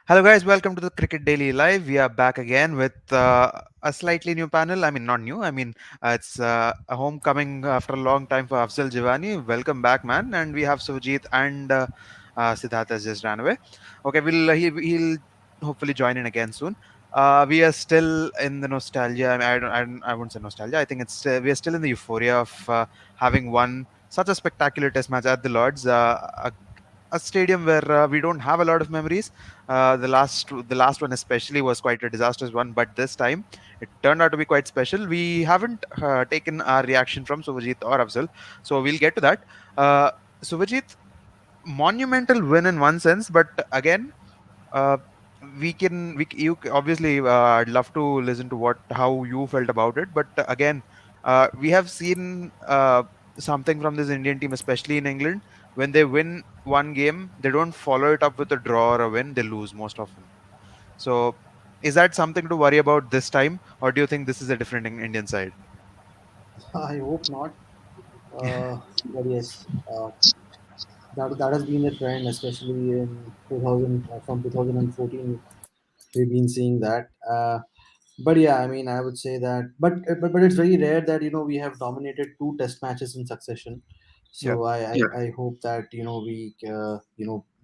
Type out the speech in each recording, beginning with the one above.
Hello, guys. Welcome to the Cricket Daily Live. We are back again with a slightly new panel. I mean, not new. It's a homecoming after a long time for Afzal Jivani. Welcome back, man. And we have Sujit and Siddharth has just ran away. Okay, he'll hopefully join in again soon. We are still in the nostalgia. I wouldn't say nostalgia. I think we are still in the euphoria of having won such a spectacular Test match at the Lords. A stadium where we don't have a lot of memories. The last one especially was quite a disastrous one, but this time it turned out to be quite special. We haven't taken our reaction from Suvajit or Afzal, so we'll get to that. Uh, Suvajit, monumental win in one sense, but again, uh, obviously, I'd love to listen to what how you felt about it, but again, we have seen something from this Indian team, especially in England. When they win one game, they don't follow it up with a draw or a win, they lose most often. So is that something to worry about this time, or do you think this is a different Indian side? I hope not. But yes, that has been the trend, especially in 2000 from 2014. We've been seeing that. But yeah, I mean, I would say that. But it's very rare that we have dominated two test matches in succession. Yeah. So I hope that we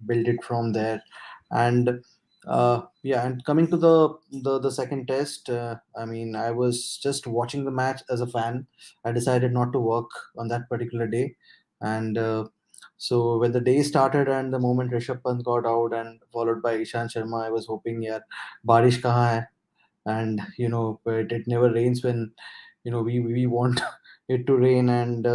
build it from there, and yeah. And coming to the second test, I mean, I was just watching the match as a fan. I decided not to work on that particular day, and so when the day started and the moment Rishabh Pant got out and followed by Ishan Sharma, I was hoping, yeah, barish kahan hai? And but it never rains when we want it to rain, and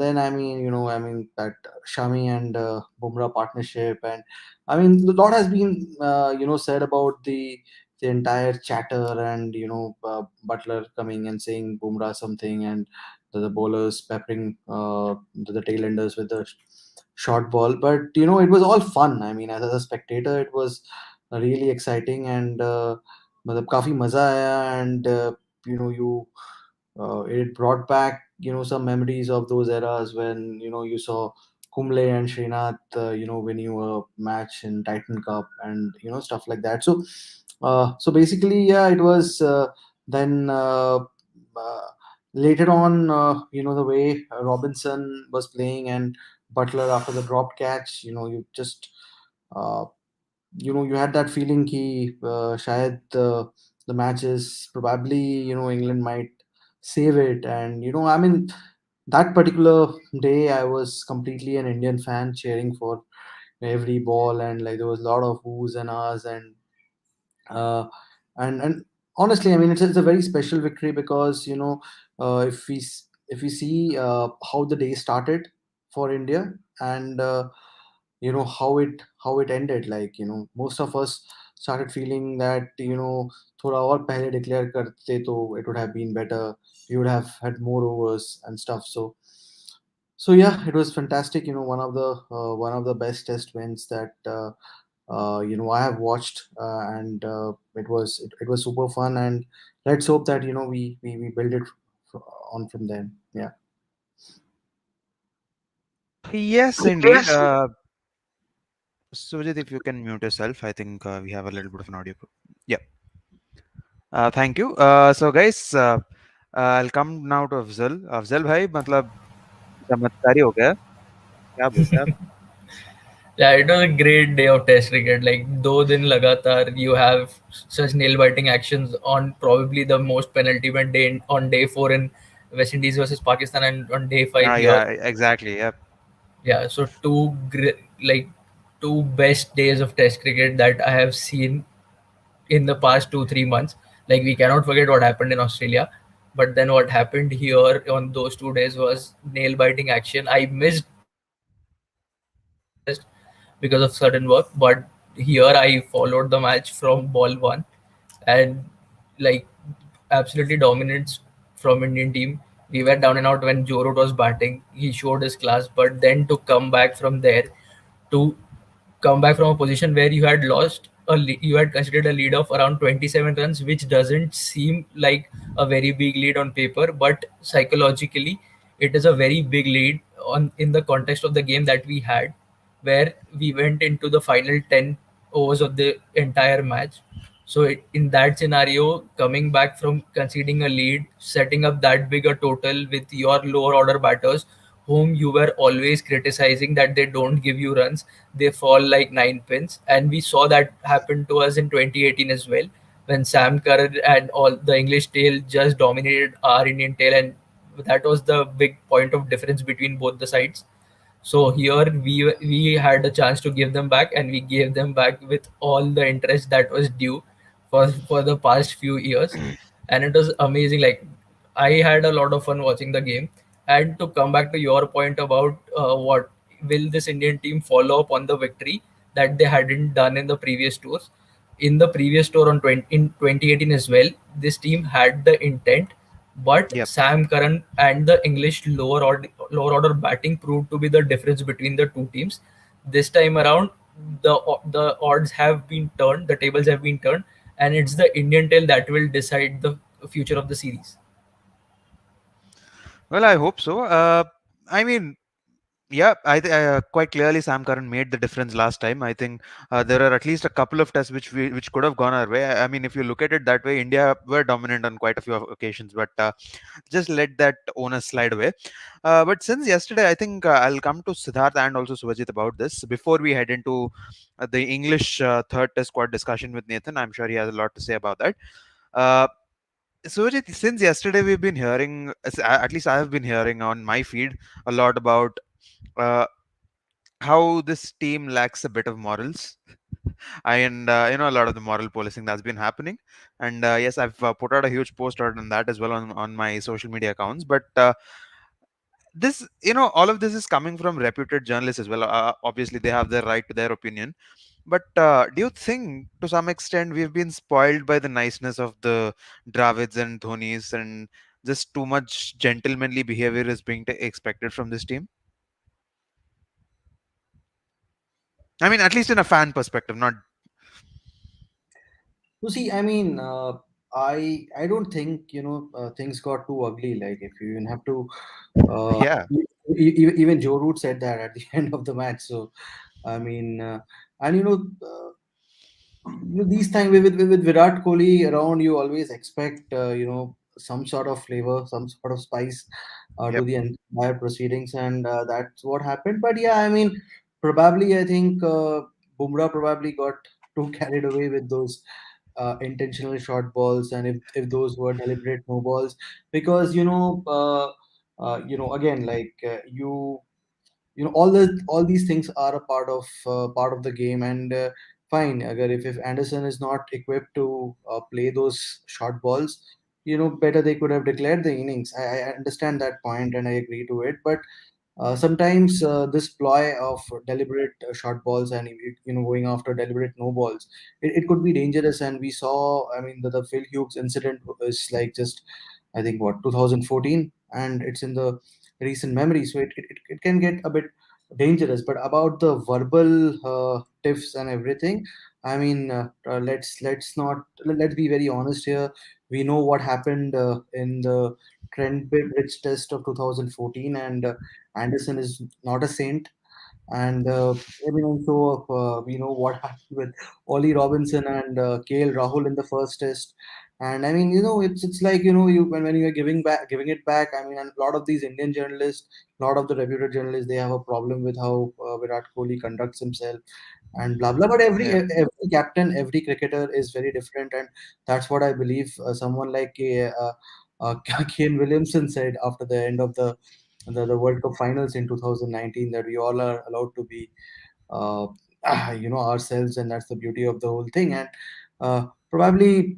then I mean that Shami and Bumrah partnership, and I mean a lot has been said about the entire chatter, and Butler coming and saying Bumrah something, and the bowlers peppering the tailenders with the short ball. But it was all fun. I mean, as a spectator, it was really exciting, and मतलब काफी मजा आया, and it brought back some memories of those eras when you saw Kumble and Srinath winning a match in Titan Cup, and stuff like that. So basically, yeah, it was then uh, later on, the way Robinson was playing and Butler after the dropped catch, you just uh, you had that feeling कि शायद the matches probably England might save it. And I mean, that particular day I was completely an Indian fan cheering for every ball, and like there was a lot of who's and ahs, uh, and honestly, I mean, it's a very special victory because if we see how the day started for India, and how it ended, like most of us started feeling that थोड़ा और पहले declare करते तो it would have been better. We would have had more overs and stuff. So yeah, it was fantastic. One of the best test wins that I have watched, and it was super fun. And let's hope that we build it on from there. Yeah. Yes, indeed. Sujit, if you can mute yourself, I think we have a little bit of an audio. Yeah. Thank you. So guys, I'll come now to Afzal. Afzal भाई मतलब चमत्कारी हो गया. क्या बोलते हैं आप? Yeah, it was a great day of Test cricket. Like, do din lagatar, you have such nail biting actions on probably the most penalty win day on day four in West Indies versus Pakistan, and on day five here. Yeah, exactly. Yeah. Yeah, so like two best days of Test cricket that I have seen in the past 2 3 months. Like, we cannot forget what happened in Australia, but then what happened here on those 2 days was nail biting action. I missed test because of sudden work, but here I followed the match from ball one, and like absolutely dominance from Indian team. We were down and out when Joe Root was batting. He showed his class, but then to come back from there, to come back from a position where you had you had considered a lead of around 27 runs, which doesn't seem like a very big lead on paper, but psychologically it is a very big lead on in the context of the game that we had, where we went into the final 10 overs of the entire match. So in that scenario, coming back from conceding a lead, setting up that big a total with your lower order batters, whom you were always criticizing that they don't give you runs, they fall like nine pins. And we saw that happen to us in 2018 as well, when Sam Curran and all the English tail just dominated our Indian tail, and that was the big point of difference between both the sides. So here we had a chance to give them back, and we gave them back with all the interest that was due for the past few years, and it was amazing. Like, I had a lot of fun watching the game. And to come back to your point about what will this Indian team follow up on the victory that they hadn't done in the previous tours. In the previous tour in 2018 as well, this team had the intent, but Yep. Sam Curran and the English lower order batting proved to be the difference between the two teams. This time around, the odds have been turned, the tables have been turned, and it's the Indian tail that will decide the future of the series. Well, I hope so. I mean, yeah, quite clearly Sam Curran made the difference last time. I think there are at least a couple of tests which could have gone our way. I mean, if you look at it that way, India were dominant on quite a few occasions, but just let that onus slide away. But since yesterday, I think I'll come to Siddharth and also Suvajit about this before we head into the English third test squad discussion with Nathan. I'm sure he has a lot to say about that. Uh, Sujit, since yesterday we've been hearing, at least I have been hearing on my feed a lot about uh, how this team lacks a bit of morals. And a lot of the moral policing that's been happening. And yes, I've put out a huge post out on that as well on my social media accounts. But this, all of this is coming from reputed journalists as well. Obviously, they have their right to their opinion. But do you think, to some extent, we've been spoiled by the niceness of the Dravids and Dhonis, and just too much gentlemanly behavior is being expected from this team? I mean, at least in a fan perspective, not. You see, I mean, I don't think things got too ugly. Like if you even have to, Yeah. even Joe Root said that at the end of the match. So I mean, and these times with Virat Kohli around, you always expect some sort of flavor, some sort of spice to Yep. the entire proceedings, and that's what happened. But yeah, I mean, probably I think Bumrah probably got too carried away with those intentional short balls, and if those were deliberate no balls, because again, like all these things are a part of the game, and fine, agar if Anderson is not equipped to play those short balls, better they could have declared the innings. I understand that point and I agree to it, but sometimes this ploy of deliberate short balls and going after deliberate no balls, it could be dangerous. And we saw, I mean, the Phil Hughes incident is like just, I think, what, 2014, and it's in the recent memory, so it can get a bit dangerous. But about the verbal tiffs and everything, I mean, let's be very honest here. We know what happened in the Trent Bridge test of 2014, and Anderson is not a saint. And even also, what happened with Ollie Robinson and KL Rahul in the first test. And I mean, it's like, when you are giving it back. I mean, and a lot of these Indian journalists, a lot of the reputed journalists, they have a problem with how Virat Kohli conducts himself and blah blah. But Yeah. every captain, every cricketer is very different, and that's what I believe. Someone like Kane Williamson said after the end of the World Cup finals in 2019, that we all are allowed to be uh, ourselves, and that's the beauty of the whole thing. And probably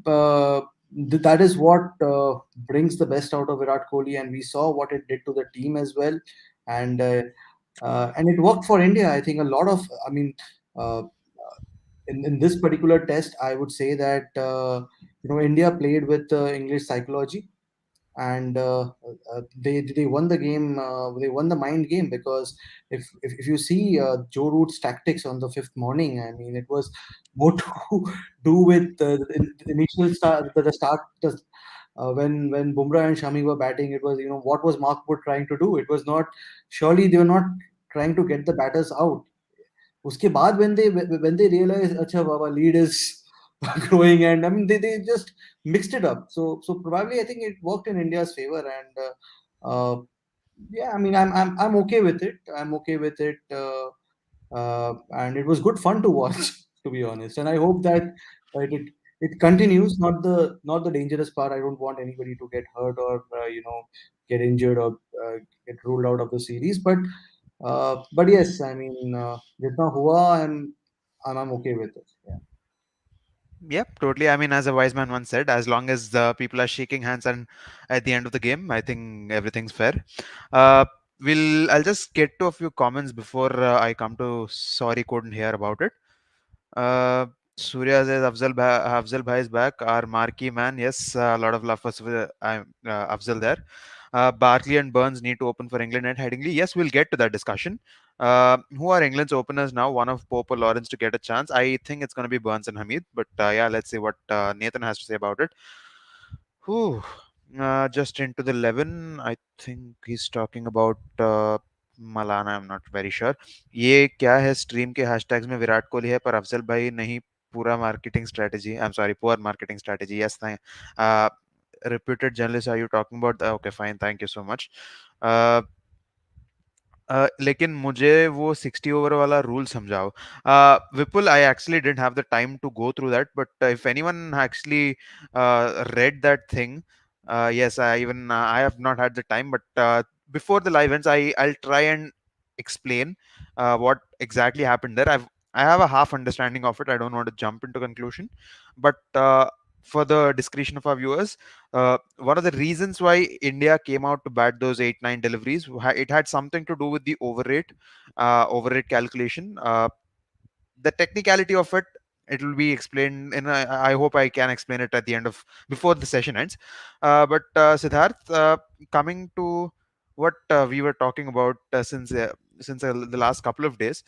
that is what brings the best out of Virat Kohli, and we saw what it did to the team as well. And and it worked for India. I think a lot of, I mean, uh, in this particular test, I would say that India played with English psychology, and they won the game. They won the mind game, because if you see Joe Root's tactics on the fifth morning, I mean, it was more to do with the initial start, the start. When Bumrah and Shami were batting, it was, what was Mark Wood trying to do? It was not, surely they were not trying to get the batters out. उसके बाद when they realize अच्छा बाबा lead is growing, and I mean they just mixed it up. So probably I think it worked in India's favor, and yeah, I mean I'm okay with it. I'm okay with it. And it was good fun to watch, to be honest. And I hope that it continues. Not the dangerous part. I don't want anybody to get hurt or get injured or get ruled out of the series. But yes, I mean, jitna hua, I'm okay with it. Yeah. Yep, totally. I mean, as a wise man once said, as long as the people are shaking hands and at the end of the game, I think everything's fair. Uh, I'll just get to a few comments before I come to sorry couldn't hear about it. Uh, Surya says Afzal Bhai is back. Our marquee man. Yes, a lot of love for Afzal there. Barkley and Burns need to open for England and Headingley. Yes, we'll get to that discussion. Who are England's openers now? One of Pope or Lawrence to get a chance. I think it's going to be Burns and Hamid. But yeah, let's see what Nathan has to say about it. Whew. Just into the 11, I think he's talking about Malana. I'm not very sure. ये क्या है stream के hashtags में विराट कोहली है पर अफजल भाई नहीं पूरा marketing strategy I am sorry poor marketing strategy yes reputed journalist are you talking about okay fine thank you so much uh, लेकिन मुझे वो 60 ओवर वाला रूल समझाओ Vipul I actually didn't have the time to go through that but if anyone actually read that thing yes I have not had the time but before the live ends I'll try and explain what exactly happened there I have a half understanding of it. I don't want to jump into conclusion but for the discretion of our viewers, one of the reasons why India came out to bat those 8-9 deliveries, it had something to do with the overrate calculation. The technicality of it, it will be explained, and I hope I can explain it at the end of before the session ends. But Siddharth, coming to what we were talking about since the last couple of days.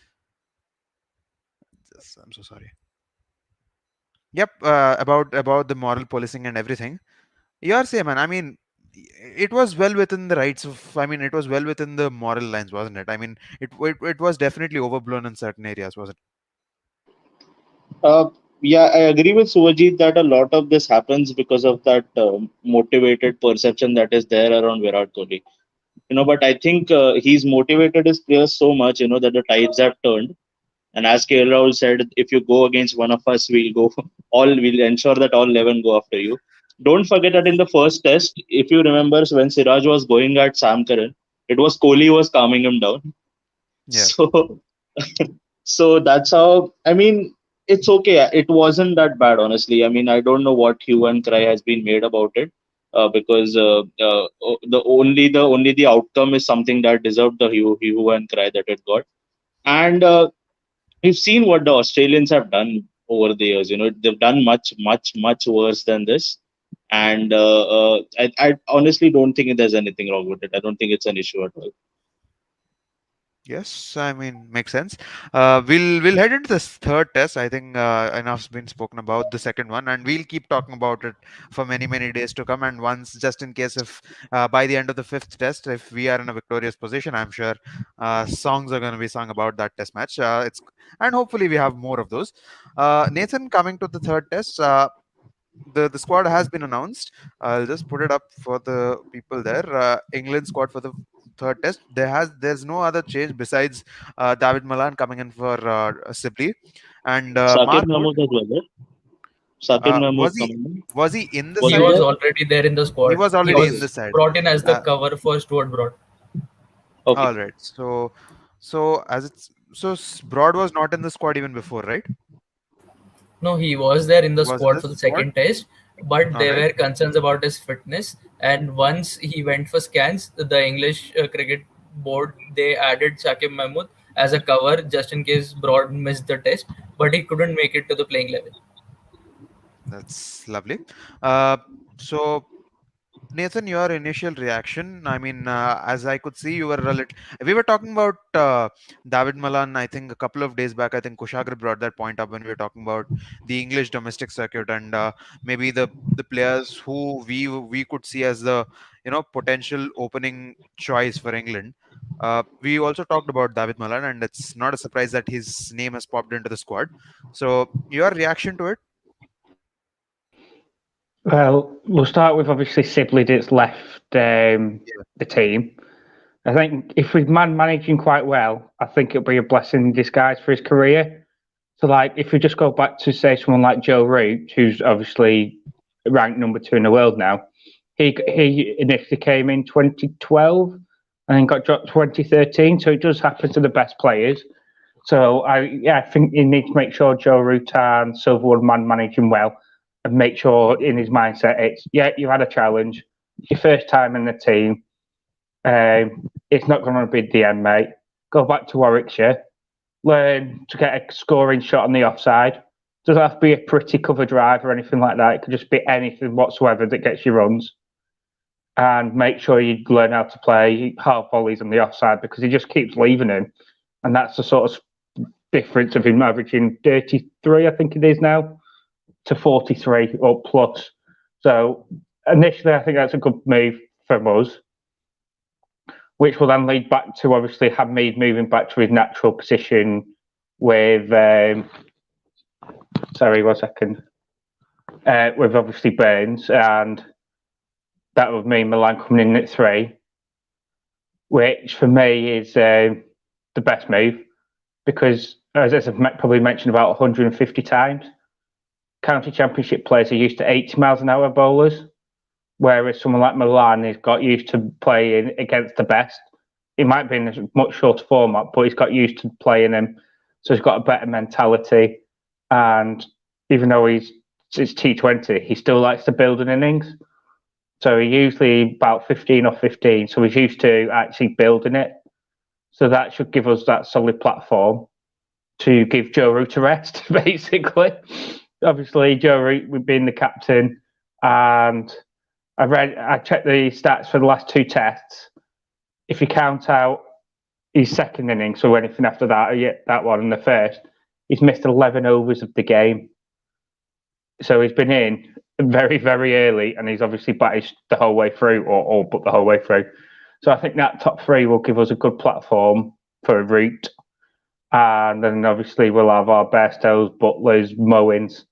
I'm so sorry. Yep, about the moral policing and everything. You're same, man. I mean, it was well within the rights of. I mean, it was well within the moral lines, wasn't it? I mean, it was definitely overblown in certain areas, wasn't Uh, yeah, I agree with Suvajit that a lot of this happens because of that motivated perception that is there around Virat Kohli. But I think he's motivated his players so much, that the tides have turned. And as KL Rahul said, if you go against one of us, we'll go we'll ensure that all 11 go after you. Don't forget that in the first test, if you remember when Siraj was going at Sam Curran, it was Kohli who was calming him down. it? Yeah. So so that's how, I mean, it's okay. It wasn't that bad, honestly. I mean, I don't know what hue and cry has been made about it. Because the only the outcome is something that deserved the hue and cry that it got. And we've seen what the Australians have done over the years. They've done much, much, much worse than this. And I honestly don't think there's anything wrong with it. I don't think it's an issue at all. Yes, I mean makes sense. We'll head into this third test. I think enough's been spoken about the second one, and we'll keep talking about it for many days to come. And once, just in case if by the end of the fifth test, if we are in a victorious position, I'm sure songs are going to be sung about that test match. It's and hopefully we have more of those. Nathan, coming to the third test. The squad has been announced. I'll just put it up for the people there. England squad for the third test. There's no other change besides David Malan coming in for Sibley and Sakib Mark Wood. Mahmood as well, right? Sakib Mahmood Was he coming in. in the Was He he side? was there? already there in the He squad. was He already in was the side. brought in as the Uh, cover for Stuart Broad. all Okay. right. So as it's Broad was not in the squad even before, right? No, he was there in He the was in squad the for the squad. second test, but All there right. were concerns about his fitness. And once he went for scans, the English cricket board they added Shakib Mahmood as a cover just in case Broad missed the test, but he couldn't make it to the playing level. That's lovely. Uh, so Nathan, your initial reaction. I mean, as I could see, you were a little. We were talking about David Malan. I think a couple of days back. I think Kushagra brought that point up when we were talking about the English domestic circuit and maybe the players who we could see as the potential opening choice for England. We also talked about David Malan, and it's not a surprise that his name has popped into the squad. So, your reaction to it? Well, we'll start with obviously Sibley that's left Yeah. the team. I think if we manage him quite well, I think it'll be a blessing in disguise for his career. So, like, if we just go back to say someone like Joe Root, who's obviously ranked number 2 in the world now, he initially came in 2012 and then got dropped 2013. So it does happen to the best players. So I think you need to make sure Joe Root and Silverwood manage him well, and make sure in his mindset it's you had a challenge, your first time in the team. It's not going to be the end, mate. Go back to Warwickshire, learn to get a scoring shot on the offside. Doesn't have to be a pretty cover drive or anything like that. It could just be anything whatsoever that gets you runs. And make sure you learn how to play half volleys on the offside because he just keeps leaving him. And that's the sort of difference of him averaging 33, I think it is now, to 43 or plus. So initially, I think that's a good move from us, which will then lead back to obviously Hamid moving back to his natural position with, sorry, 1 second, with obviously Burns, and that would mean Milan coming in at 3, which for me is the best move because, as I've probably mentioned about 150 times, county championship players are used to 80 miles an hour bowlers, whereas someone like Milan has got used to playing against the best. He might be in a much shorter format, but he's got used to playing them, so he's got a better mentality. And even though it's T20, he still likes to build an innings. So he usually about 15 or 15, so he's used to actually building it. So that should give us that solid platform to give Joe Root a rest, basically. Obviously, Joe Root being the captain, and I checked the stats for the last 2 tests. If you count out his second innings, so anything after that, that one and the first, he's missed 11 overs of the game. So he's been in very, very early, and he's obviously batted the whole way through, or but the whole way through. So I think that top 3 will give us a good platform for a Root. And then obviously we'll have our Bairstows, Butlers, Mowins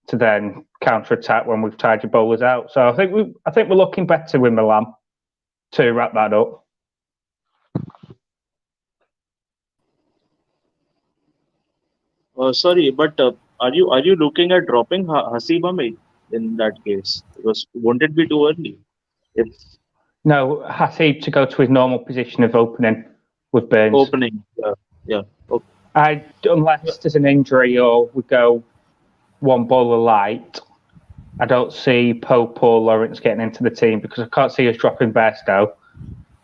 to then counter attack when we've tied your bowlers out. So I think we're looking better with Milan to wrap that up. Sorry, but are you looking at dropping Hasib Ahmed in that case? Because won't it be too early? If No, Hasib to go to his normal position of opening with Burns. opening, yeah, okay. Unless there's an injury or we go one bowler light, I don't see Pope or Lawrence getting into the team because I can't see us dropping Bairstow.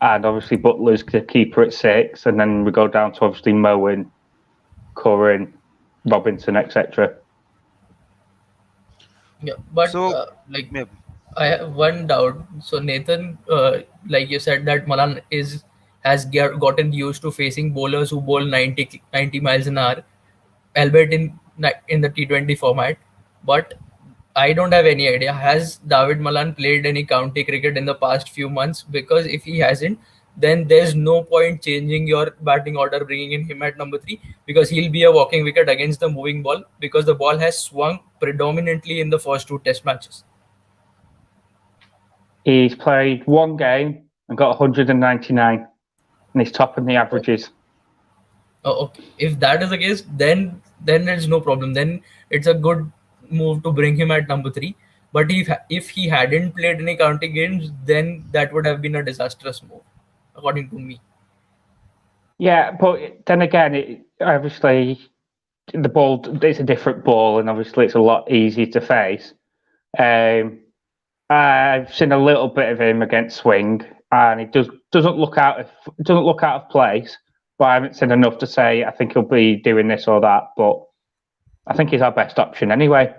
And obviously Butler's the keeper at 6, and then we go down to obviously Moen, Curran, Robinson, etc. Yeah, but So, like yeah, I have one doubt. So Nathan, like you said, that Malan gotten used to facing bowlers who bowl 90 miles an hour, albeit in the T20 format. But I don't have any idea. Has David Malan played any county cricket in the past few months? Because if he hasn't, then there's no point changing your batting order, bringing in him at number 3, because he'll be a walking wicket against the moving ball, because the ball has swung predominantly in the first 2 test matches. He's played 1 game and got 199, and he's topping the averages. Oh, okay. If that is the case, then there's no problem. Then it's a good move to bring him at number 3. But if he hadn't played any county games, then that would have been a disastrous move, according to me. Yeah, but then again, obviously the ball, it's a different ball, and obviously it's a lot easier to face. I've seen a little bit of him against swing, and it doesn't look out of place. But I haven't seen enough to say I think he'll be doing this or that. But I think he's our best option anyway.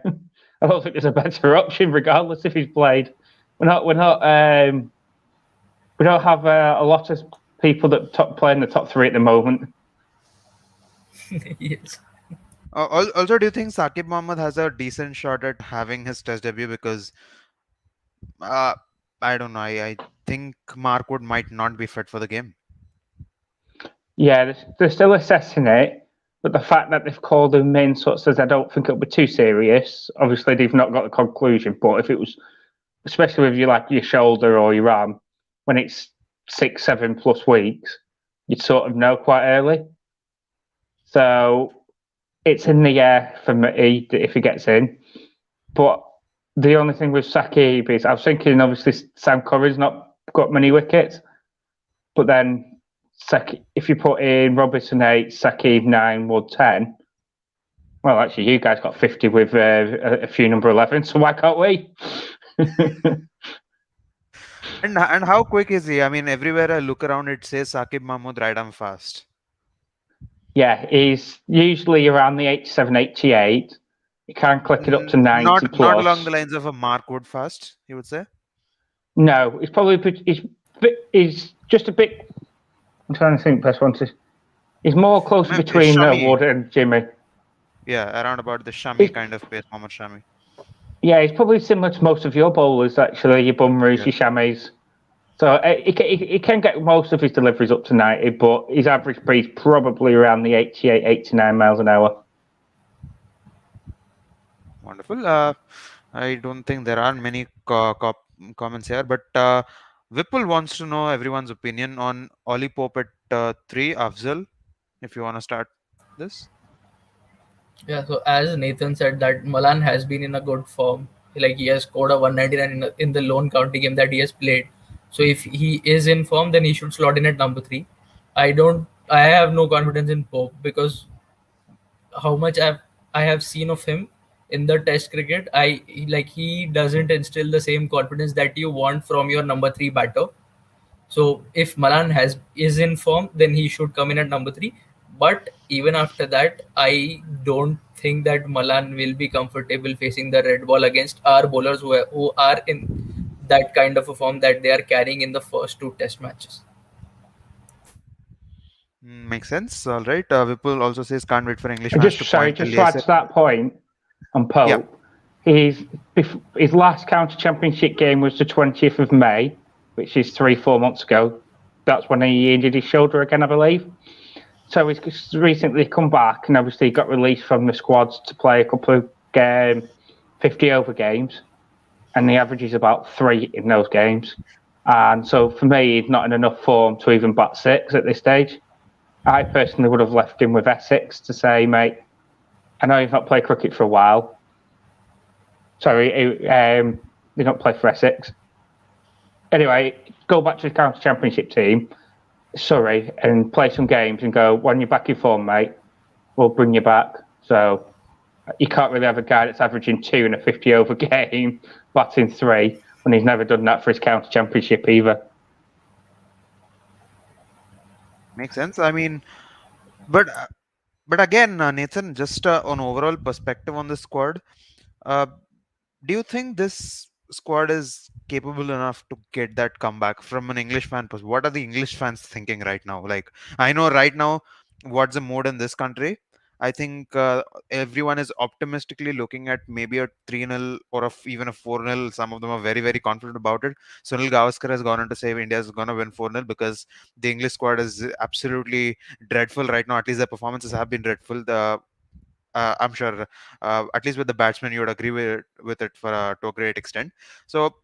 I don't think there's a better option, regardless if he's played. We're not. We don't have a lot of people that play in the top 3 at the moment. Yes. also, do you think Saqib Mohammed has a decent shot at having his Test debut? Because uh, I don't know. I think Mark Wood might not be fit for the game. Yeah, they're still assessing it, but the fact that they've called him in sort of says I don't think it'll be too serious. Obviously, they've not got the conclusion, but if it was, especially with your shoulder or your arm, when it's 6, 7+ weeks, you'd sort of know quite early. So it's in the air for me if he gets in. But the only thing with Saqib is I was thinking, obviously, Sam Curry's not got many wickets, but then if you put in Robinson 8, Saqib 9, Wood 10, well, actually, you guys got 50 with a few number 11, so why can't we? And how quick is he? I mean, everywhere I look around, it says Saqib Mahmood right arm fast. Yeah, he's usually around the 87, 88. You can click it up to 90 Not along the plus. lines of a Mark Wood fast, you would say? No, he's probably he's just a bit. I'm trying to think best one to. He's more closer Maybe between Shami. Wood and Jimmy. Yeah, around about the Shami kind of pace, Mohammad Shami. Yeah, he's probably similar to most of your bowlers, actually, your Bumries, your Shamis. So he can get most of his deliveries up to 90, but his average speed's probably around the 88, 89 miles an hour. Wonderful. I don't think there are many comments here, but Vipul wants to know everyone's opinion on Ollie Pope at 3, Afzal, if you want to start this. Yeah, so as Nathan said, that Malan has been in a good form. Like he has scored a 199 in the lone county game that he has played. So if he is in form, then he should slot in at number 3. I have no confidence in Pope because how much I have seen of him in the Test cricket, he doesn't instill the same confidence that you want from your number 3 batter. So if Malan is in form, then he should come in at number 3. But even after that, I don't think that Malan will be comfortable facing the red ball against our bowlers who are in that kind of a form that they are carrying in the first 2 Test matches. Makes sense. All right. Vipul also says can't wait for English And fans to just point just till to add yes. to that point on Yeah. Pope, his last county championship game was the 20th of May, which is 3-4 months ago. That's when he injured his shoulder again, I believe. So he's recently come back and obviously got released from the squads to play a couple of 50 over games, and the average is about 3 in those games. And so for me, he's not in enough form to even bat 6 at this stage. I personally would have left him with Essex to say, mate, I know you've not played cricket for a while. Sorry, they don't play for Essex. Anyway, go back to the county championship team, Surrey, and play some games and go, when you're back in form, mate, we'll bring you back. So you can't really have a guy that's averaging 2 in a 50 over game, batting 3, when he's never done that for his county championship either. Makes sense. I mean, but again, Nathan, just on overall perspective on the squad, uh, do you think this squad is capable enough to get that comeback from an English fan perspective? What are the English fans thinking right now? Like, I know right now what's the mood in this country. I think everyone is optimistically looking at maybe a 3-0 or even a 4-0. Some of them are very, very confident about it. Sunil Gavaskar has gone on to say India is going to win 4-0 because the English squad is absolutely dreadful right now. At least their performances have been dreadful. I'm sure, at least with the batsmen, you would agree with it to a great extent. So,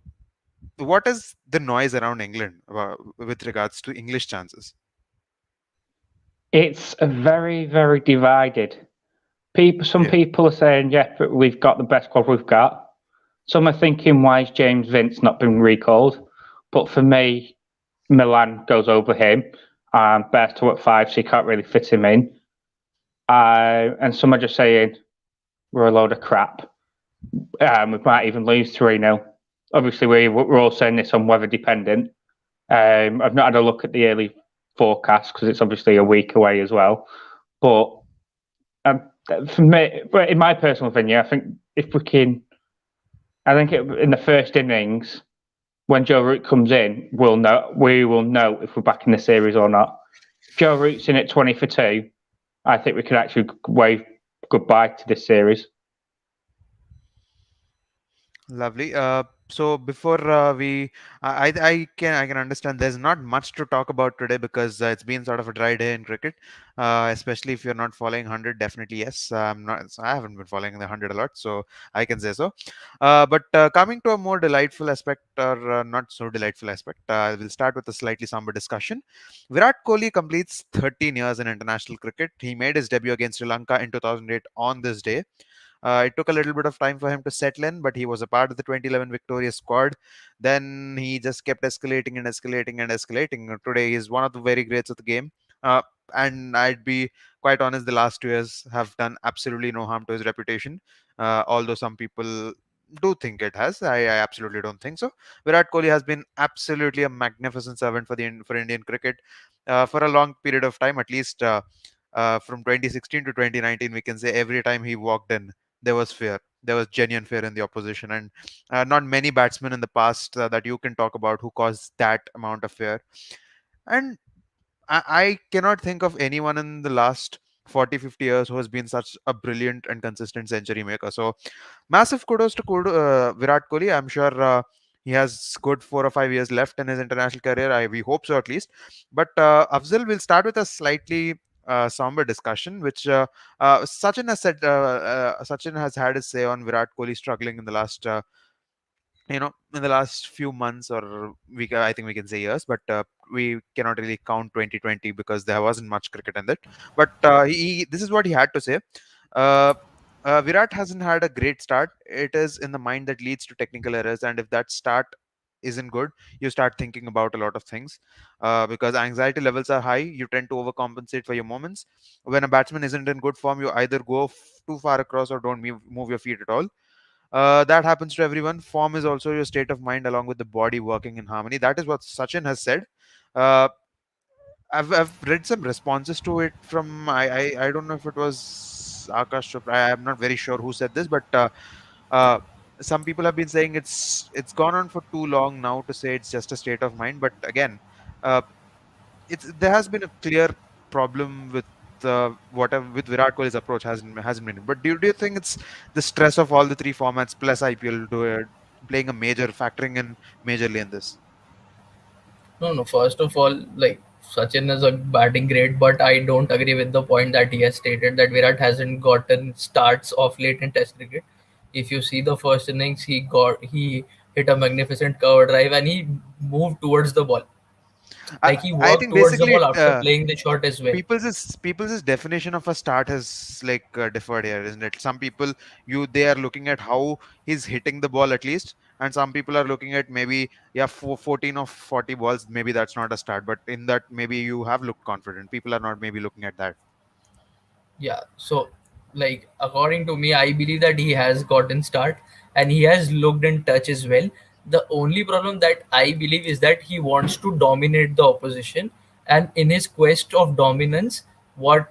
what is the noise around England with regards to English chances? It's a very, very divided. Some Yeah. people are saying, yeah, but we've got the best squad we've got. Some are thinking, why is James Vince not been recalled? But for me, Milan goes over him. Bairstow at 5, so you can't really fit him in. And some are just saying, we're a load of crap. We might even lose 3-0. Obviously, we're all saying this on weather dependent. I've not had a look at the early forecast because it's obviously a week away as well. But for me, but in my personal opinion, I think if we can, in the first innings, when Joe Root comes in, we will know if we're back in the series or not. If Joe Root's in at 20 for 2, I think we could actually wave goodbye to this series. Lovely. So before I can understand there's not much to talk about today because it's been sort of a dry day in cricket, especially if you're not following 100. Definitely yes. I'm not. So I haven't been following the 100 a lot, so I can say so. But coming to a more delightful aspect, or not so delightful aspect, we'll start with a slightly somber discussion. Virat Kohli completes 13 years in international cricket. He made his debut against Sri Lanka in 2008 on this day. It took a little bit of time for him to settle in, but he was a part of the 2011 victorious squad. Then he just kept escalating and escalating and escalating. Today, he's one of the very greats of the game. Uh, and I'd be quite honest, the last 2 years have done absolutely no harm to his reputation. Although some people do think it has, I absolutely don't think so. Virat Kohli has been absolutely a magnificent servant for Indian cricket for a long period of time, at least. From 2016 to 2019, we can say every time he walked in, there was fear. There was genuine fear in the opposition, and not many batsmen in the past that you can talk about who caused that amount of fear. And I cannot think of anyone in the last 40, 50 years who has been such a brilliant and consistent century maker. So massive kudos to Virat Kohli. I'm sure he has good 4 or 5 years left in his international career. We hope so at least. But Afzal, will start with a slightly somber discussion, which Sachin has had his say on Virat Kohli struggling in the last in the last few months, or I think we can say years, but we cannot really count 2020 because there wasn't much cricket in it. But this is what he had to say. uh, Virat hasn't had a great start. It is in the mind that leads to technical errors, and if that start isn't good, you start thinking about a lot of things, because anxiety levels are high. You tend to overcompensate for your moments. When a batsman isn't in good form, you either go too far across or don't move your feet at all. That happens to everyone. Form is also your state of mind along with the body working in harmony. That is what Sachin has said. Uh, I've read some responses to it from I don't know if it was Akash Chopra. I'm not very sure who said this, but uh, some people have been saying it's gone on for too long now to say it's just a state of mind. But again, uh, it's there has been a clear problem with whatever with Virat Kohli's approach hasn't been. But do you think it's the stress of all the three formats plus IPL playing a major factoring in majorly in this? No, no. First of all, like Sachin is a batting great, but I don't agree with the point that he has stated that Virat hasn't gotten starts of late in Test cricket. If you see the first innings, he hit a magnificent cover drive and he moved towards the ball. I, Like he I worked think towards the basically ball after playing the shot as well. people's definition of a start has like differed here, isn't it? Some people they are looking at how he's hitting the ball at least, and some people are looking at maybe 14 or 40 balls. Maybe that's not a start, but in that maybe you have looked confident. People are not maybe looking at that. Yeah, so like according to me, I believe that he has gotten start and he has looked in touch as well. The only problem that I believe is that he wants to dominate the opposition, and in his quest of dominance, what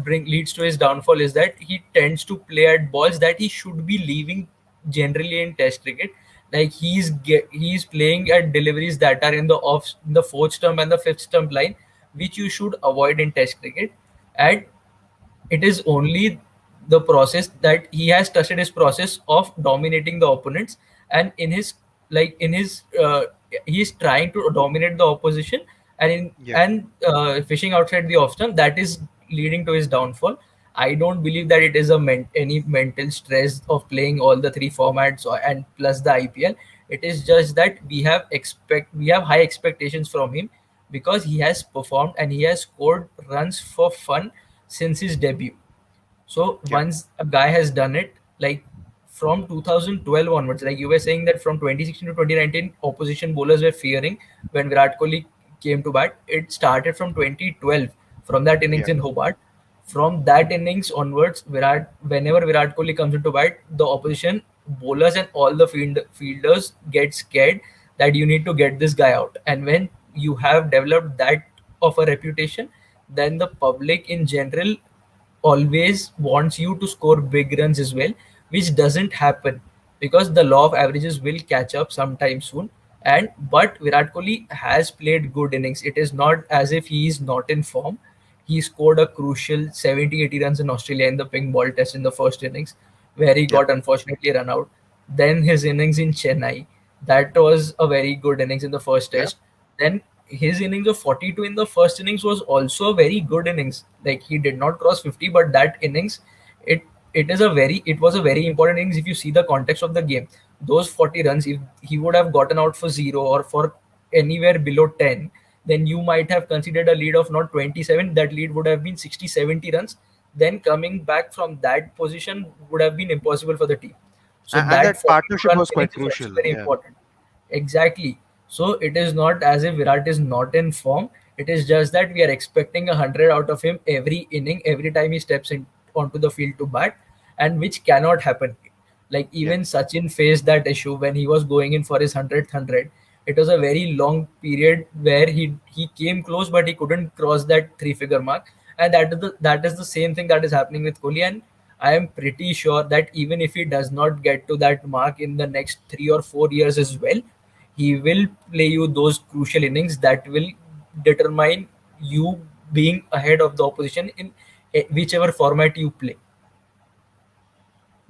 bring leads to his downfall is that he tends to play at balls that he should be leaving generally in Test cricket. Like he's playing at deliveries that are in the fourth stump and the fifth stump line, which you should avoid in Test cricket. And it is only the process that he has trusted his process of dominating the opponents, and in his he's trying to dominate the opposition Yeah, and fishing outside the off stump, that is leading to his downfall. I don't believe that it is any mental stress of playing all the three formats and plus the IPL. It is just that we have high expectations from him because he has performed and he has scored runs for fun since his debut. So yeah, once a guy has done it, like from 2012 onwards, like you were saying that from 2016 to 2019, opposition bowlers were fearing when Virat Kohli came to bat. It started from 2012, from that innings yeah, in Hobart. From that innings onwards, whenever Virat Kohli comes into bat, the opposition bowlers and all the fielders get scared that you need to get this guy out. And when you have developed that of a reputation, then the public in general always wants you to score big runs as well, which doesn't happen because the law of averages will catch up sometime soon. And but Virat Kohli has played good innings. It is not as if he is not in form. He scored a crucial 70-80 runs in Australia in the pink ball test in the first innings, where he yeah. got unfortunately run out. then his innings in Chennai, that was a very good innings in the first Yeah. test. Then his innings of 42 in the first innings was also a very good innings. Like he did not cross 50, but that innings, it it was a very important innings if you see the context of the game. Those 40 runs, if he would have gotten out for zero or for anywhere below 10, then you might have considered a lead of not 27. That lead would have been 60, 70 runs. Then coming back from that position would have been impossible for the team. So And that that 42 partnership run was quite innings is also crucial. very Yeah. important. Exactly. So it is not as if Virat is not in form. It is just that we are expecting 100 out of him every inning, every time he steps in onto the field to bat, and which cannot happen. Like Yeah. even Sachin faced that issue when he was going in for his 100th 100. It was a very long period where he came close, but he couldn't cross that three-figure mark. And that is the same thing that is happening with Kohli. And I am pretty sure that even if he does not get to that mark in the next 3 or 4 years as well, he will play you those crucial innings that will determine you being ahead of the opposition in whichever format you play.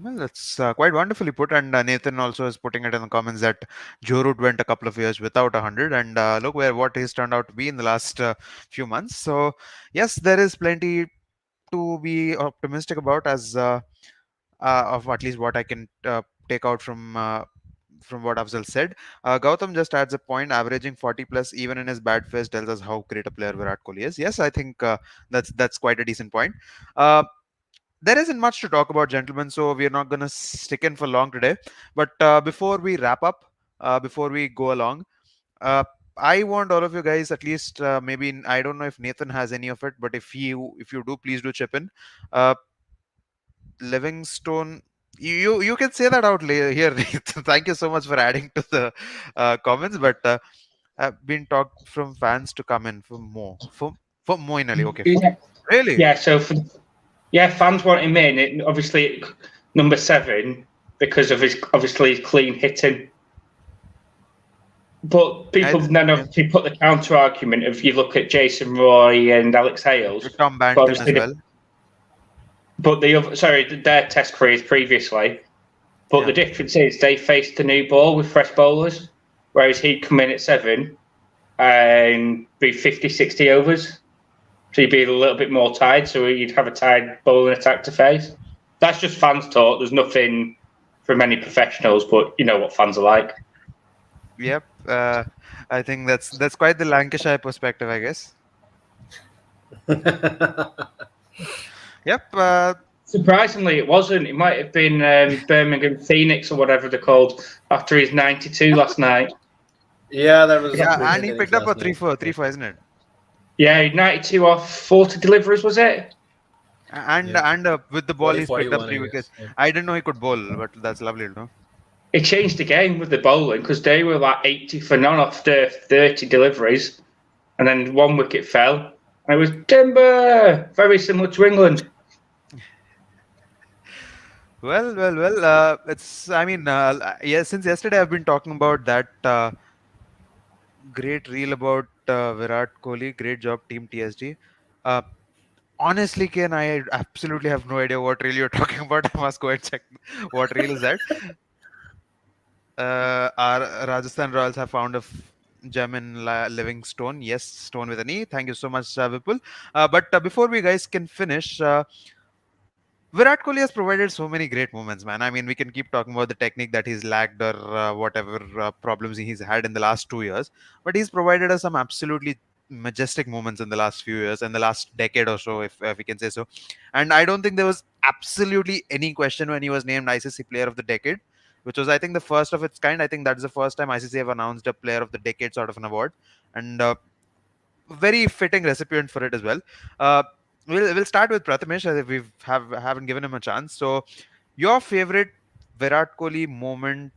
Well, that's quite wonderfully put. And Nathan also is putting it in the comments that Joe Root went a couple of years without 100, and look where what he's turned out to be in the last few months. So, yes, there is plenty to be optimistic about, as of at least what I can take out from what Afzal said. Gautam just adds a point: averaging 40 plus even in his bad phase tells us how great a player Virat Kohli is. Yes, I think that's quite a decent point. Uh, there isn't much to talk about, gentlemen, so we're not going to stick in for long today. But before we wrap up, before we go along, uh, I want all of you guys, at least maybe I don't know if Nathan has any of it, but if you do, please do chip in. Uh, Livingstone, you can say that out here. Nathan. Thank you so much for adding to the comments. But I've been talked from fans to come in for Moin Ali. Okay, Yeah, really? yeah. So yeah, fans want him in. Obviously, number 7 because of his obviously clean hitting. But I people just, then yeah. obviously put the counter argument of you look at Jason Roy and Alex Hales, Tom but Banton as obviously, well. but the other, sorry, their test careers previously. But Yeah. the difference is they faced the new ball with fresh bowlers, whereas he'd come in at 7 and be 50, 60 overs. So you'd be a little bit more tired, so you'd have a tired bowling attack to face. That's just fans' talk. There's nothing from any professionals, but you know what fans are like. Yep. I think that's quite the Lancashire perspective, I guess. Yep. Surprisingly, it wasn't. It might have been Birmingham Phoenix or whatever they're called after his 92 last night. Yeah, that was Yeah, Birmingham and he Phoenix picked up a last three night. for three for, isn't it? Yeah, 92 off 40 deliveries, was it? And with the ball, Forty he's picked up 41, I three wickets. guess. Yeah. I didn't know he could bowl, but that's lovely to know. It changed the game with the bowling because they were like 80 for none after 30 deliveries, and then one wicket fell. And it was timber, very similar to England. Well. It's. I mean, yeah. Since yesterday, I've been talking about that great reel about Virat Kohli. Great job, Team TSD. Uh, Honestly, Ken, I absolutely have no idea what reel you're talking about. I must go and check what reel is that. Our Rajasthan Royals have found a gem in Livingstone. Yes, Stone with an E. Thank you so much, Vipul. But before we guys can finish, Virat Kohli has provided so many great moments, man. I mean, we can keep talking about the technique that he's lacked or whatever problems he's had in the last 2 years, but he's provided us some absolutely majestic moments in the last few years, in the last decade or so, if we can say so. And I don't think there was absolutely any question when he was named ICC Player of the Decade, which was, I think, the first of its kind. I think that's the first time ICC have announced a Player of the Decade sort of an award. And very fitting recipient for it as well. Uh, we'll start with Prathamesh, as if haven't given him a chance. So, your favorite Virat Kohli moment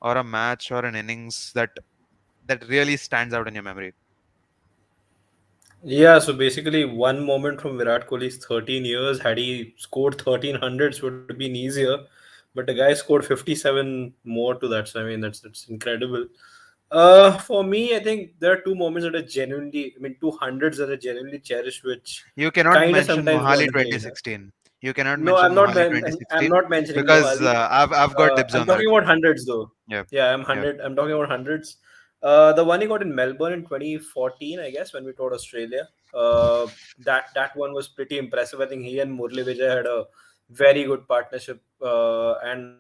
or a match or an innings that really stands out in your memory? Yeah, so basically, one moment from Virat Kohli's 13 years, had he scored 1300s, would have been easier. But the guy scored 57 more to that. So, I mean, that's incredible. For me, I think there are two moments that are genuinely, I mean, 200s that are genuinely cherished, which You cannot kind of mention sometimes go Mohali unnamed. 2016. You cannot No, mention Mohali I'm 2016 not mentioning because Mohali. I've got dibs I'm on that. talking about hundreds though. Yeah, Yeah, yeah. I'm talking about hundreds. The one he got in Melbourne in 2014, I guess, when we toured Australia. That one was pretty impressive. I think he and Murli Vijay had a very good partnership. And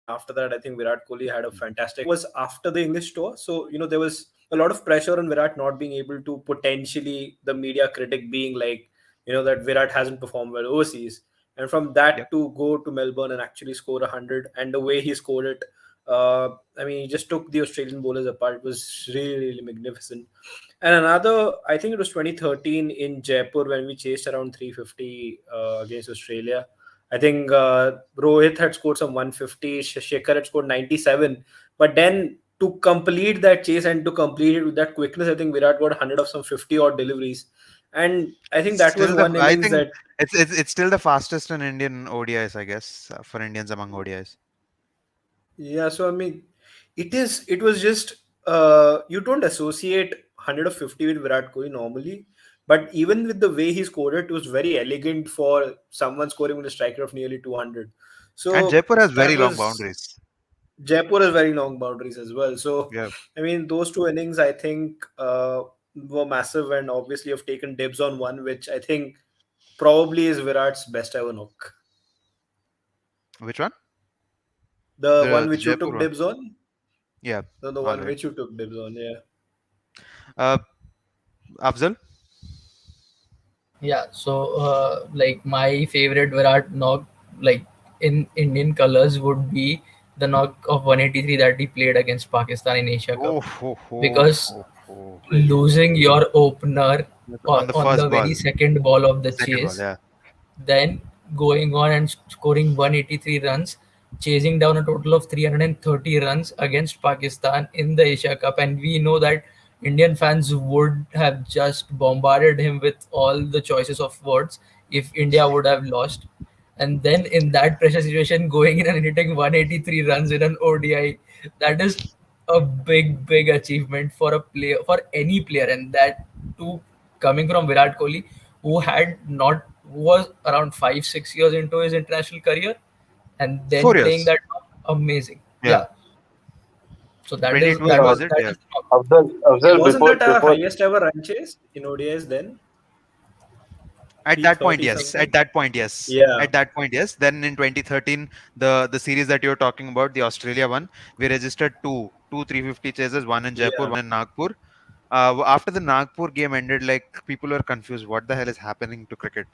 after that, I think Virat Kohli had a fantastic run. And that was after the English tour. So, there was a lot of pressure on Virat not being able to potentially the media critic being like, that Virat hasn't performed well overseas. And from that to go to Melbourne and actually score 100 and the way he scored it, I mean, he just took the Australian bowlers apart. It was really, really magnificent. And another, I think it was 2013 in Jaipur when we chased around 350 against Australia. I think Rohit had scored some 150, Shekhar had scored 97. But then to complete that chase and to complete it with that quickness, I think Virat got 100 of some 50 odd deliveries. And I think that was one Still the innings I that, think it's still the fastest in Indian ODIs, I guess, for Indians among ODIs. yeah, so I mean, it was just, you don't associate 100 of 50 with Virat Kohli normally. But even with the way he scored it, it was very elegant for someone scoring with a striker of nearly 200. And So Jaipur has that very long was, boundaries. Jaipur has very long boundaries as well. So, Yeah. I mean, those two innings, I think, were massive, and obviously have taken dibs on one, which I think probably is Virat's best ever knock. Which one? The one The which you Jaipur took one. dibs on? Yeah. No, the All one right. which you took dibs on, yeah. Uh, Afzal. Yeah, so like my favorite Virat knock, like in Indian colors, would be the knock of 183 that he played against Pakistan in Asia Cup, Oh, ho, ho, because ho, ho. losing your opener On the on first the ball, very second ball of the second ball. chase, Yeah. then going on and scoring 183 runs, chasing down a total of 330 runs against Pakistan in the Asia Cup. And we know that Indian fans would have just bombarded him with all the choices of words if India would have lost. And then in that pressure situation, going in and hitting 183 runs in an ODI, that is a big, big achievement for a player, for any player, and that too coming from Virat Kohli, who had not who was around 5 6 years into his international career, and then 4 years. playing that amazing. Yeah. Yeah, so that is 2012 was it? that Yeah. is Okay, Afzal, wasn't that our before highest ever run chase in ODIs then? At that point, 330 yes. At something? that point, yes. Yeah, At that point, yes. Then in 2013, the series that you're talking about, the Australia one, we registered two 350 chases, one in Jaipur, yeah. one in Nagpur. After the Nagpur game ended, like people were confused. What the hell is happening to cricket?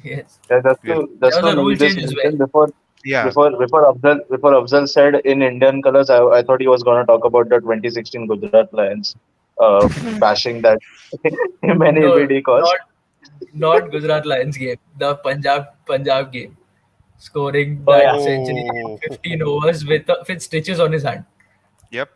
yes. yeah, Yeah. There was a you rule just change as well. mentioned Yeah. before Afzal said in Indian colors, I thought he was going to talk about the 2016 Gujarat Lions, bashing that many No, BD cost. not Gujarat Lions game. The Punjab game, scoring Oh that yeah, century in Oh. 15 overs with stitches on his hand. Yep.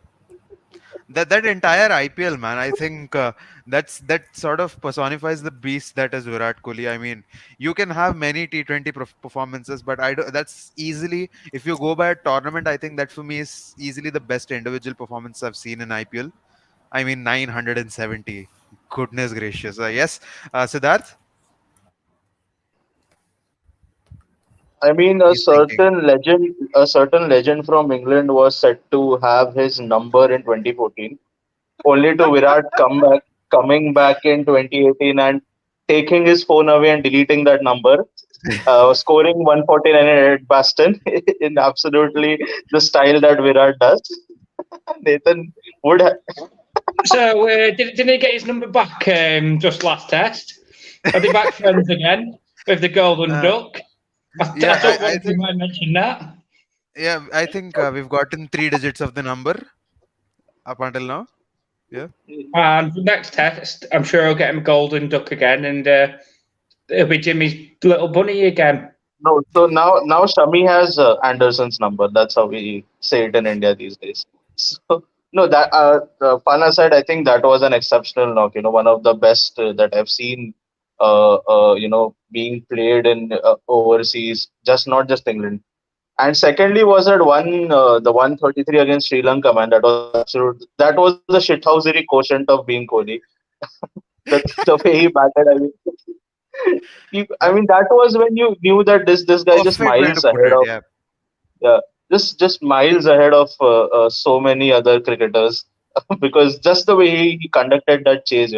That entire IPL, man, I think that sort of personifies the beast that is Virat Kohli. I mean, you can have many T20 performances, but I do, that's easily, if you go by a tournament, I think that for me is easily the best individual performance I've seen in IPL. I mean, 970. Goodness gracious. Yes, Siddharth, I mean he's thinking. a certain legend from England was said to have his number in 2014, only to Virat coming back in 2018 and taking his phone away and deleting that number, scoring 149 at Edgbaston in absolutely the style that Virat does. Nathan would ha- So, didn't he get his number back just last test? Are they back friends again with the Golden Uh, Duck? I yeah, don't I want you think, might mention that. yeah, I think we've gotten 3 digits of the number up until now. Yeah. And the next test, I'm sure I'll get him Golden Duck again, and it'll be Jimmy's little bunny again. no. So now Shami has Anderson's number. That's how we say it in India these days. So no, that fun aside, I think that was an exceptional knock. One of the best that I've seen. Being played in overseas, just not just England. And secondly, was that the 133 against Sri Lanka, man. That was absolute. That was the shithousery quotient of being Kohli. That's the way he batted. I mean, I Yeah, mean that was when you knew that this guy just perfect way to miles put ahead it. of, Yeah, yeah, just miles ahead of so many other cricketers because just the way he conducted that chase,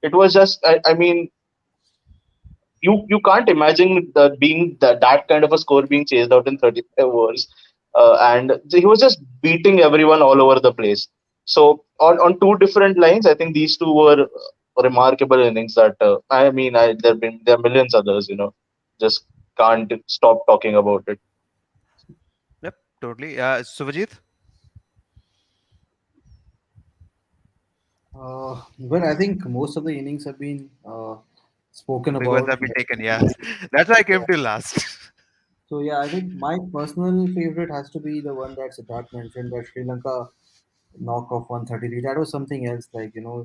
it was just I mean you can't imagine that being that kind of a score being chased out in 35 overs, and he was just beating everyone all over the place. So on two different lines, I think these two were remarkable innings. That I mean, there are millions others, just can't stop talking about it. yep, totally. Suvajit, Well, I think most of the innings have been spoken big ones about. have been taken. Yeah, that's why I came to last. So yeah, I think my personal favorite has to be the one that Siddharth mentioned, that Sri Lanka knock off 133. That was something else. Like, Yeah,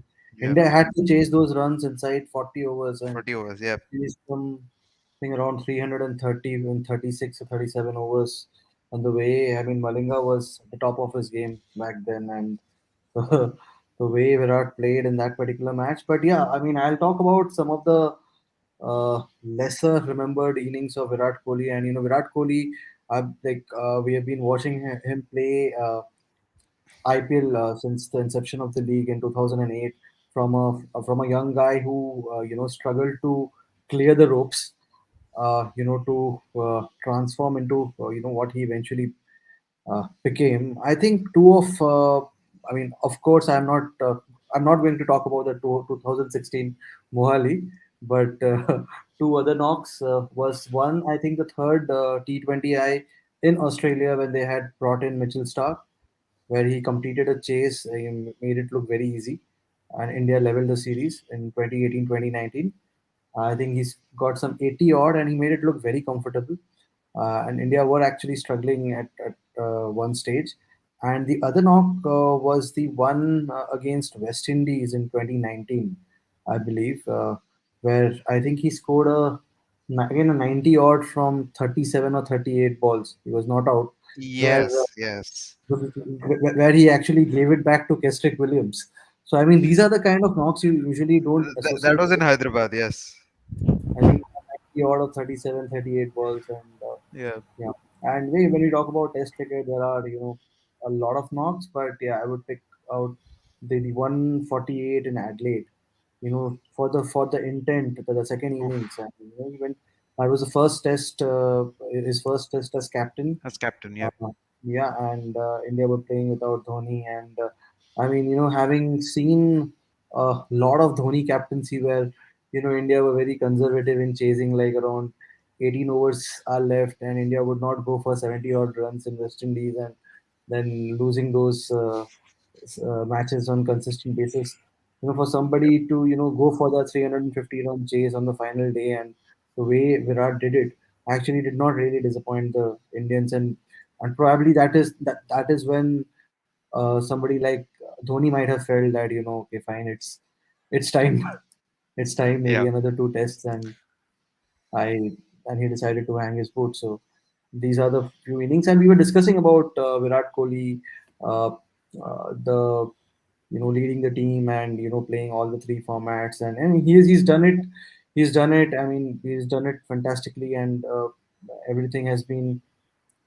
India had to chase those runs inside 40 overs and 40 overs. Yeah, chase them, I think around 330 in 36 or 37 overs. And the way, I mean, Malinga was at the top of his game back then, and the way Virat played in that particular match. But yeah, I mean, I'll talk about some of the lesser remembered innings of Virat Kohli. And Virat Kohli, we have been watching him play IPL since the inception of the league in 2008, from a young guy who struggled to clear the ropes, to transform into what he eventually became. I think I mean, of course, I'm not going to talk about the 2016 Mohali, but two other knocks was one. I think the third T20I in Australia when they had brought in Mitchell Stark, where he completed a chase, made it look very easy, and India leveled the series in 2018-2019. I think he's got some 80 odd, and he made it look very comfortable. And India were actually struggling at one stage. And the other knock was the one against West Indies in 2019, I believe, where I think he scored again a 90 odd from 37 or 38 balls. He was not out, where yes, yes. where he actually gave it back to Kestrick Williams. So I mean, these are the kind of knocks you usually don't That associate was in with. Hyderabad. Yes. I think 90 odd of 37, 38 balls, and Yeah. yeah. And when you talk about Test cricket, there are a lot of knocks, but yeah, I would pick out the 148 in Adelaide. For the intent, the second Oof. innings, and even that was the first test, his first test as captain. As captain. Yep. uh, yeah, and India were playing without Dhoni, and I mean, having seen a lot of Dhoni captaincy, where India were very conservative in chasing, like around 18 overs are left, and India would not go for 70 odd runs in West Indies, and then losing those matches on consistent basis. For somebody to go for that 350 run chase on the final day, and the way Virat did it actually did not really disappoint the Indians, and probably that is when somebody like Dhoni might have felt that okay, fine, it's time, it's time, maybe Yeah. another two tests, I and he decided to hang his boots. So these are the few innings, and we were discussing about Virat Kohli, uh, the leading the team, and playing all the three formats, and he's done it. He's done it. I mean, he's done it fantastically, and everything has been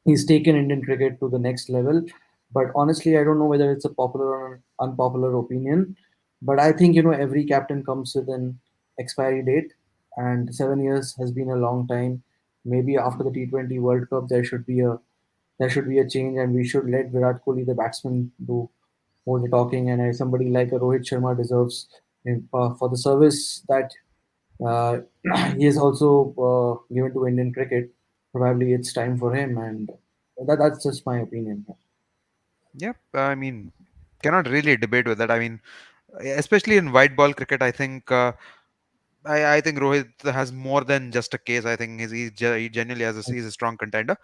he's taken Indian cricket to the next level. But honestly, I don't know whether it's a popular or unpopular opinion. But I think every captain comes with an expiry date, and 7 years has been a long time. Maybe after the T20 World Cup, there should be a change, and we should let Virat Kohli, the batsman, do more the talking. And somebody like a Rohit Sharma deserves for the service that uh, he has also given to Indian cricket. Probably it's time for him, and that's just my opinion. Yep. I mean, cannot really debate with that. I mean, especially in white ball cricket, I think. I think Rohit has more than just a case. I think he genuinely he's a strong contender.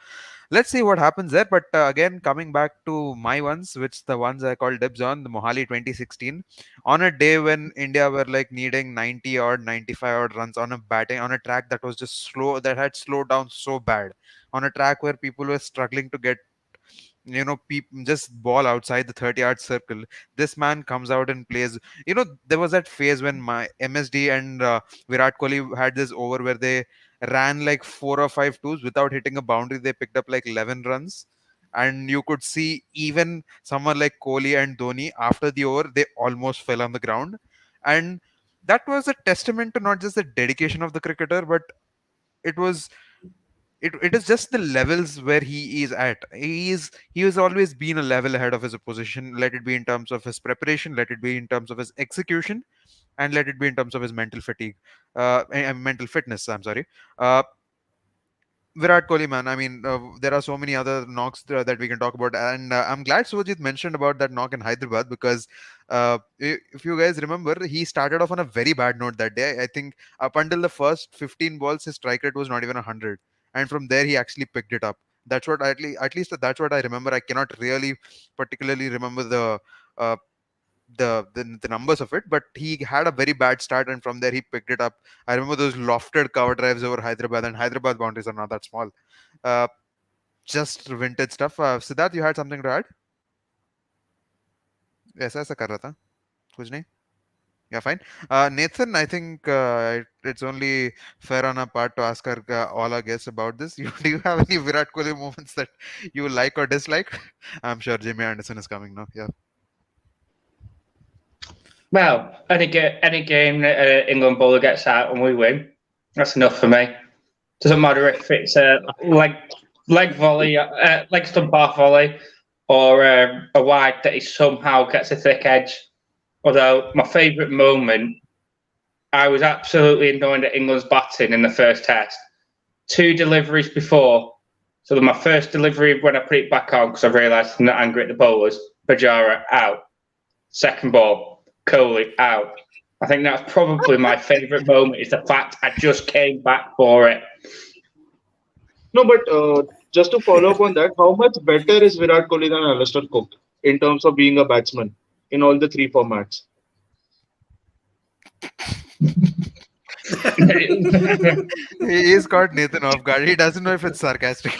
Let's see what happens there. But again, coming back to my ones, which the ones I called dibs on, the Mohali 2016, on a day when India were like needing 90 odd, 95 odd runs on a batting on a track that was just slow, that had slowed down so bad, on a track where people were struggling to get just ball outside the 30-yard circle. This man comes out and plays. There was that phase when my MSD and Virat Kohli had this over where they ran like four or five twos without hitting a boundary. They picked up like 11 runs. And you could see even someone like Kohli and Dhoni after the over, they almost fell on the ground. And that was a testament to not just the dedication of the cricketer, but it was it is just the levels where he is at. He has always been a level ahead of his opposition, let it be in terms of his preparation, let it be in terms of his execution, and let it be in terms of his mental fatigue, mental fitness, I'm sorry. uh, Virat Kohli, man. I mean, there are so many other knocks that we can talk about, and I'm glad Suvajit mentioned about that knock in Hyderabad because if you guys remember, he started off on a very bad note that day. I think up until the first 15 balls, his strike rate was not even 100, and from there he actually picked it up. That's what at least that's what I remember. I cannot really particularly remember uh, the numbers of it, but he had a very bad start, and from there he picked it up. I remember those lofted cover drives over Hyderabad, and Hyderabad boundaries are not that small. Uh, just vintage stuff. Siddharth, you had something to add? ऐसा ऐसा कर रहा था कुछ नहीं. Yeah, fine. Nathan, I think it's only fair on our part to ask all our guests about this. Do you have any Virat Kohli moments that you like or dislike? I'm sure Jimmy Anderson is coming now. Yeah. Well, any game that England bowler gets out and we win, that's enough for me. Doesn't matter if it's a leg volley, leg stump half volley, or a wide that he somehow gets a thick edge. Although my favourite moment, I was absolutely annoyed at England's batting in the first test. 2 deliveries before, so my first delivery when I put it back on because I realised I'm not angry at the bowlers. Bajara out. Second ball, Kohli out. I think that's probably my favourite moment is the fact I just came back for it. No, but just to follow up on that, how much better is Virat Kohli than Alistair Cook in terms of being a batsman in all the three formats? He's caught Nathan off guard. He doesn't know if it's sarcastic.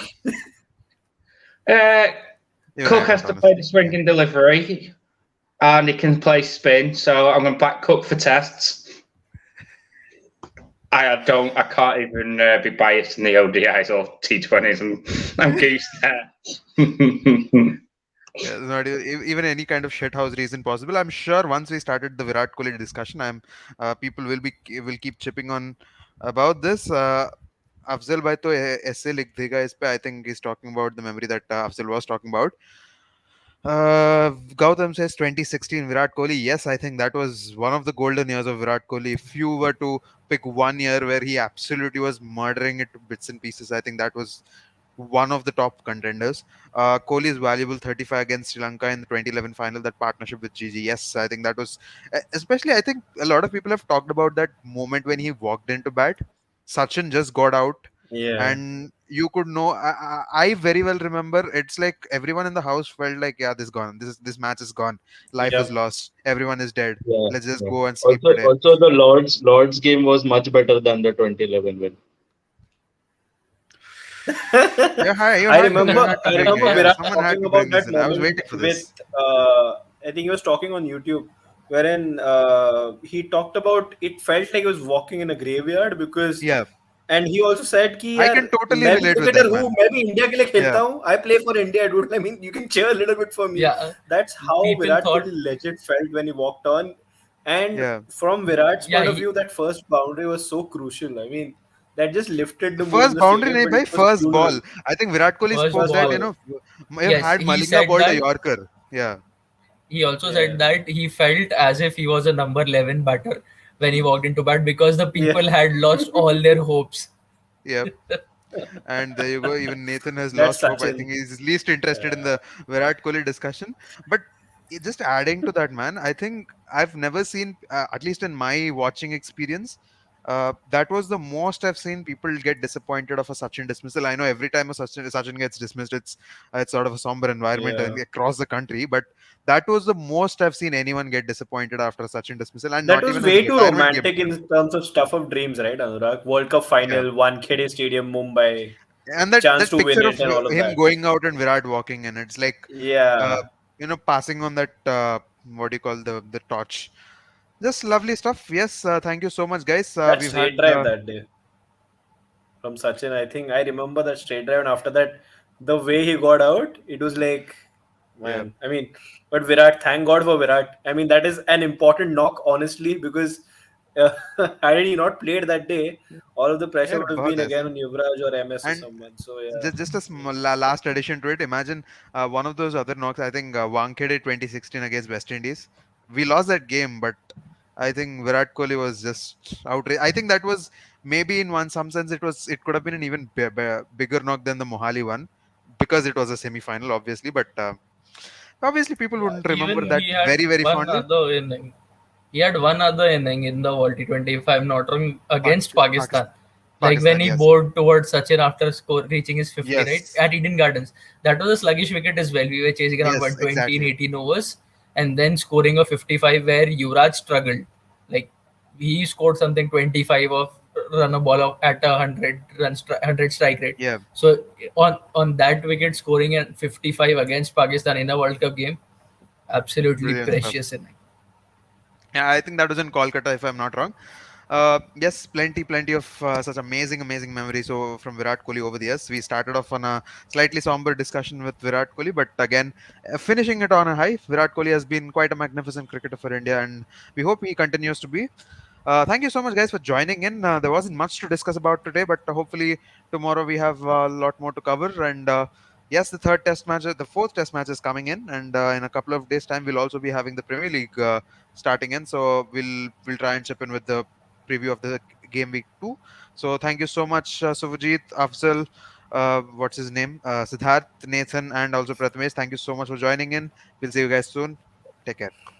Cook has to play the swinging delivery, and he can play spin. So I'm going to back Cook for tests. I can't even be biased in the ODIs or T20s. I'm goose there. There's not even any kind of shithouse reason possible. I'm sure once we started the Virat Kohli discussion, people will keep chipping on about this. Afzal bhai to essay likh dega is pe. I think he's talking about the memory that Afzal was talking about. Gautam says 2016 Virat Kohli. Yes, I think that was one of the golden years of Virat Kohli. If you were to pick one year where he absolutely was murdering it to bits and pieces, I think that was one of the top contenders. Kohli's valuable 35 against Sri Lanka in the 2011 final, that partnership with Gigi. Yes, I think that was, especially, I think a lot of people have talked about that moment when he walked into bat. Sachin just got out, Yeah. and you could know. I very well remember. It's like everyone in the house felt like, yeah, this gone. This match is gone. Life is Yep. lost. Everyone is dead. Yeah, Let's just yeah. go and sleep Also, today. also the Lords game was much better than the 2011 win. You I had to, remember, you had to I bring it. remember Yeah, Virat someone had talking to about bring this that in. I was moment waiting for with, this. I think he was talking on YouTube, wherein he talked about it felt like he was walking in a graveyard because, Yeah, and he also said कि I यार can totally मैं भी relate with cricketer that, हूँ, man. मैं भी India के लिए खेलता Yeah. हूँ, I play for India, dude. I mean, you can cheer a little bit for me. Yeah, That's how people Virat thought, Kohli legit felt when he walked on. And Yeah. from Virat's yeah, point of view, that first boundary was so crucial. I mean, that just lifted the mood in First the boundary stadium, nahi but bhai, it was first funeral. ball. I think Virat Kohli first spoke First that, ball. ball. Yes, had he Malinga said bowled a that. Yorker. Yeah. He also Yeah. said that he felt as if he was a number 11 batter when he walked into bat because the Yeah. people had lost all their hopes. Yep. And there you go. Even Nathan has That's lost hope. I Sachin. think he's least interested in Yeah. the Virat Kohli discussion. But just adding to that, man, I think I've never seen, at least in my watching experience, that was the most I've seen people get disappointed of a Sachin dismissal. I know every time a Sachin gets dismissed, it's sort of a somber environment Yeah. across the country. But that was the most I've seen anyone get disappointed after a Sachin dismissal, and That not was even his way too retirement game romantic too. in terms of stuff of dreams, right, Anurag? World Cup Yeah. final, Wankhede Stadium, Mumbai. And that chance to win picture of it and all of him that. going out and Virat walking in, it's like uh, Yeah, passing on that what do you call the torch. Just lovely stuff. Yes, thank you so much, guys. that We've had straight drive that day from Sachin. I think I remember that straight drive, and after that, the way he got out, it was like, yeah, man. I mean, but Virat, thank God for Virat. I mean, that is an important knock, honestly, because uh, had he not played that day, all of the pressure yeah, would have bahut been aise. again on Yuvraj or MS or And someone. So yeah, just a last addition to it. Imagine one of those other knocks. I think Wankhede 2016 against West Indies. We lost that game, but I think Virat Kohli was just outraged. I think that was maybe in one some sense it could have been an even bigger knock than the Mohali one because it was a semi-final, obviously. But obviously people Yeah, wouldn't remember even that he had very very one fondly. other inning. He had one other inning in the World T20, if I'm not wrong, against Pakistan. Pakistan, Like when Pakistan, he yes, bowled towards Sachin after reaching his 50, right? yes, At Eden Gardens. That was a sluggish wicket as well. We were chasing around yes, 120 in exactly. 18 overs and then scoring a 55 where Yuvraj struggled. Like he scored something 25 of run a ball at a 100 strike rate. Yeah, So on that wicket scoring at 55 against Pakistan in a World Cup game, absolutely brilliant stuff. precious inning. Yeah, I think that was in Kolkata, if I'm not wrong. Yes, plenty of such amazing memories from Virat Kohli over the years. We started off on a slightly somber discussion with Virat Kohli, but again, finishing it on a high. Virat Kohli has been quite a magnificent cricketer for India, and we hope he continues to be. Thank you so much, guys, for joining in. There wasn't much to discuss about today, but hopefully tomorrow we have a lot more to cover. And yes, the the fourth test match is coming in, and in a couple of days' time, we'll also be having the Premier League starting in. So we'll try and chip in with the preview of the game week 2. So thank you so much, Suvajit, Afzal. What's his name? Siddharth, Nathan, and also Prathamesh. Thank you so much for joining in. We'll see you guys soon. Take care.